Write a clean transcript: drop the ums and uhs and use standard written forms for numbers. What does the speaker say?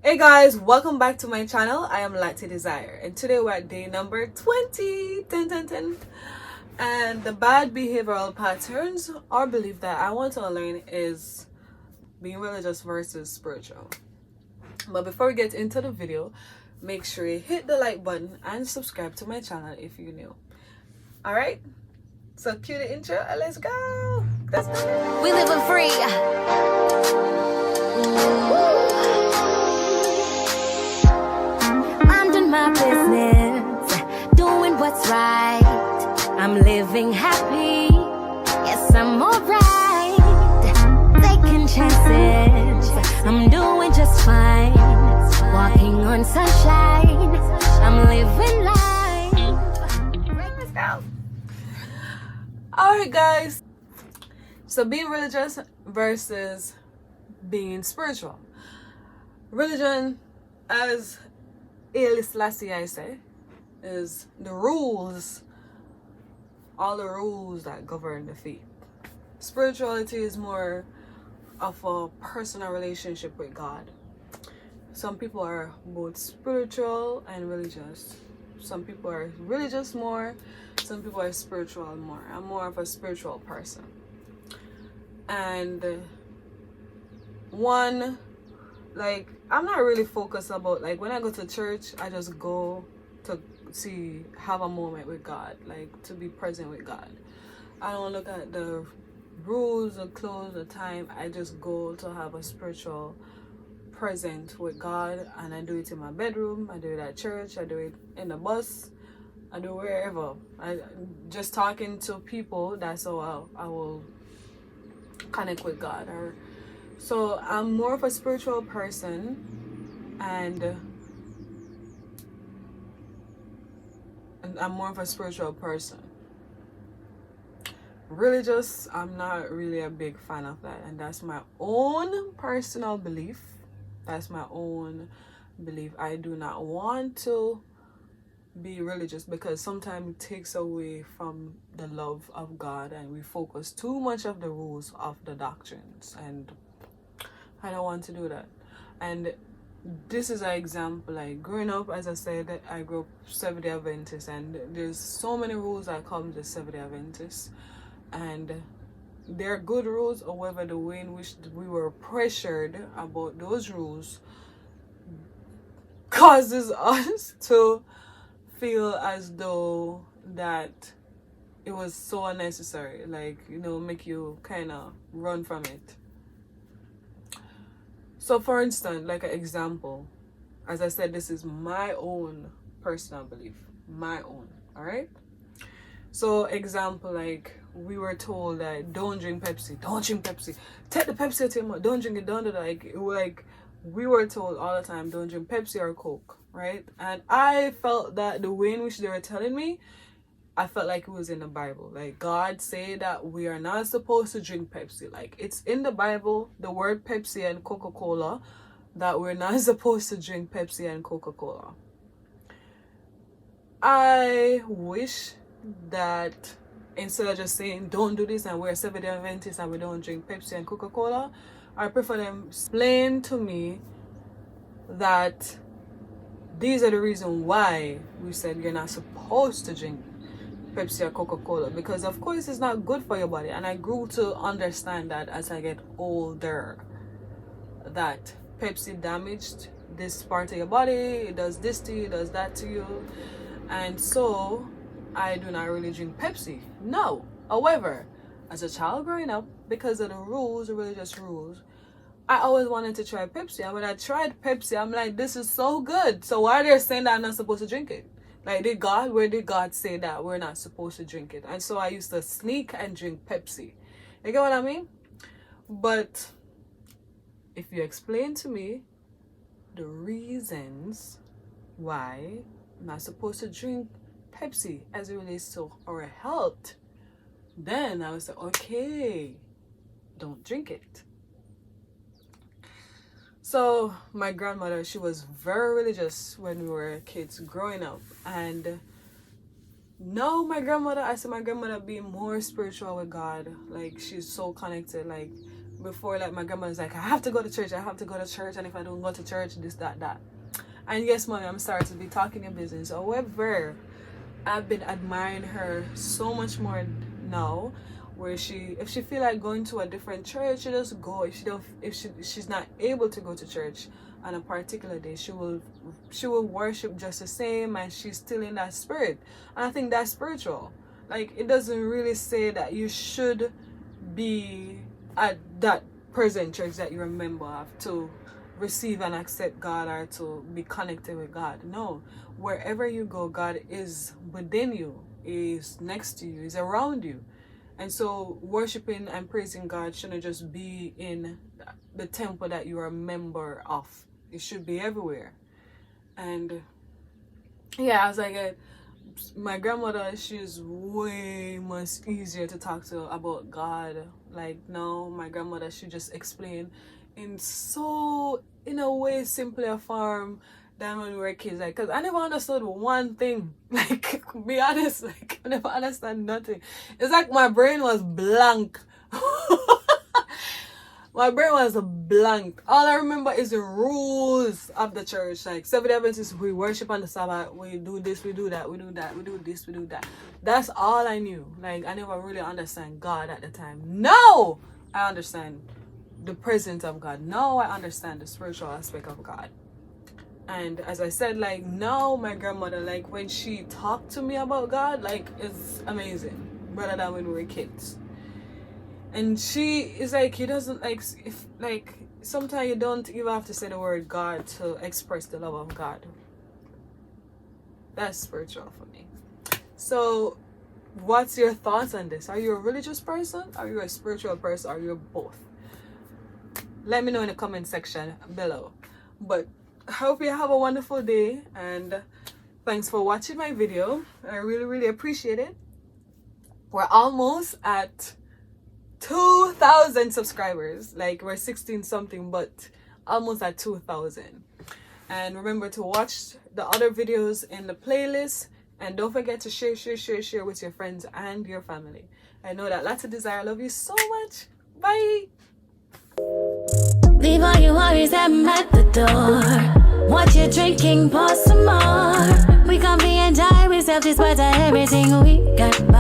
Hey guys, welcome back to my channel. I am Latte Desire, and today we're at day number 20. 10, 10, 10. And the bad behavioral patterns or belief that I want to unlearn is being religious versus spiritual. But before we get into the video, make sure you hit the like button and subscribe to my channel if you're new. Alright, so cue the intro and let's go. Let's go. We living free. I'm doing my business, doing what's right. I'm living happy. Yes, I'm alright. Taking chances. I'm doing just fine. Walking on sunshine. I'm living life. Let's go. Alright guys, so being religious versus being spiritual. Religion, as Haile Selassie I say, is the rules, all the rules that govern the faith. Spirituality is more of a personal relationship with God. Some people are both spiritual and religious. Some people are religious more, some people are spiritual more. I'm more of a spiritual person. And one, like, I'm not really focused about, like, when I go to church, I just go to have a moment with God, like, to be present with God. I don't look at the rules, the clothes, the time. I just go to have a spiritual present with God, and I do it in my bedroom, I do it at church, I do it in the bus, I do it wherever. I just talking to people, that's how I will connect with God. So I'm more of a spiritual person, and I'm more of a spiritual person. Religious, I'm not really a big fan of that, and that's my own personal belief. That's my own belief. I do not want to be religious because sometimes it takes away from the love of God, and we focus too much of the rules of the doctrines, and I don't want to do that. And this is an example, like growing up, as I said, I grew up Seventh-day Adventist, and there's so many rules that come to Seventh-day Adventist, and they're good rules. However, the way in which we were pressured about those rules causes us to feel as though that it was so unnecessary, like, you know, make you kind of run from it. So for instance, like an example, as I said, this is my own personal belief, my own, all right? So example, like, we were told that don't drink Pepsi, take the Pepsi out your mouth, don't drink it, don't do that. Like we were told all the time, don't drink Pepsi or Coke, right? And I felt that the way in which they were telling me, I felt like it was in the Bible. Like, God said that we are not supposed to drink Pepsi. Like, it's in the Bible, the word Pepsi and Coca-Cola, that we're not supposed to drink Pepsi and Coca-Cola. I wish that instead of just saying don't do this and we're Seventh-day Adventists and we don't drink Pepsi and Coca-Cola, I prefer them explain to me that these are the reason why we said you're not supposed to drink Pepsi or Coca-Cola, because of course it's not good for your body. And I grew to understand that as I get older, that Pepsi damaged this part of your body, it does this to you, it does that to you, and so I do not really drink Pepsi. No. However, as a child growing up, because of the rules, the religious rules, I always wanted to try Pepsi. And when I tried Pepsi, I'm like, this is so good. So why are they saying that I'm not supposed to drink it? Like, where did God say that we're not supposed to drink it? And so I used to sneak and drink Pepsi. You get what I mean? But if you explain to me the reasons why I'm not supposed to drink Pepsi as it relates to our health, then I was like, okay, don't drink it. So my grandmother, she was very religious when we were kids growing up, and now I see my grandmother being more spiritual with God. Like, she's so connected. Like, before, like, my grandma was like, I have to go to church, and if I don't go to church, this, that. And yes, mommy, I'm sorry to be talking your business. However, I've been admiring her so much more now, where if she feel like going to a different church, she just go. If she's not able to go to church on a particular day, she will worship just the same, and she's still in that spirit. And I think that's spiritual. Like, it doesn't really say that you should be at that present church that you're a member of to receive and accept God or to be connected with God. No, wherever you go, God is within you, is next to you, is around you. And so worshiping and praising God shouldn't just be in the temple that you are a member of. It should be everywhere. And yeah, as I get, my grandmother, she's way much easier to talk to about God. Like, now my grandmother, she just explained in a way simpler form than when we were kids. Like, because I never understood one thing. Like, be honest, like, I never understand nothing. It's like my brain was blank. My brain was blank. All I remember is the rules of the church. Like, Seventh-day Adventists, we worship on the Sabbath, we do this, we do that, we do that, we do this, we do that. That's all I knew. Like, I never really understand God at the time. Now I understand the presence of God. Now I understand the spiritual aspect of God. And as I said, like, now my grandmother, like, when she talked to me about God, like, it's amazing, rather than when we were kids. And she is like, he doesn't, like, if, like, sometimes you don't even have to say the word God to express the love of God. That's spiritual for me. So what's your thoughts on this? Are you a religious person? Are you a spiritual person? Are you both? Let me know in the comment section below. But I hope you have a wonderful day, and thanks for watching my video. I really appreciate it. We're almost at 2,000 subscribers. Like, we're 16 something, but almost at 2,000. And remember to watch the other videos in the playlist, and don't forget to share with your friends and your family. I know that lots of desire. I love you so much. Bye. Leave all your worries at the door. What you're drinking, pour some more. We gon' be enjoy ourselves, this was everything we got.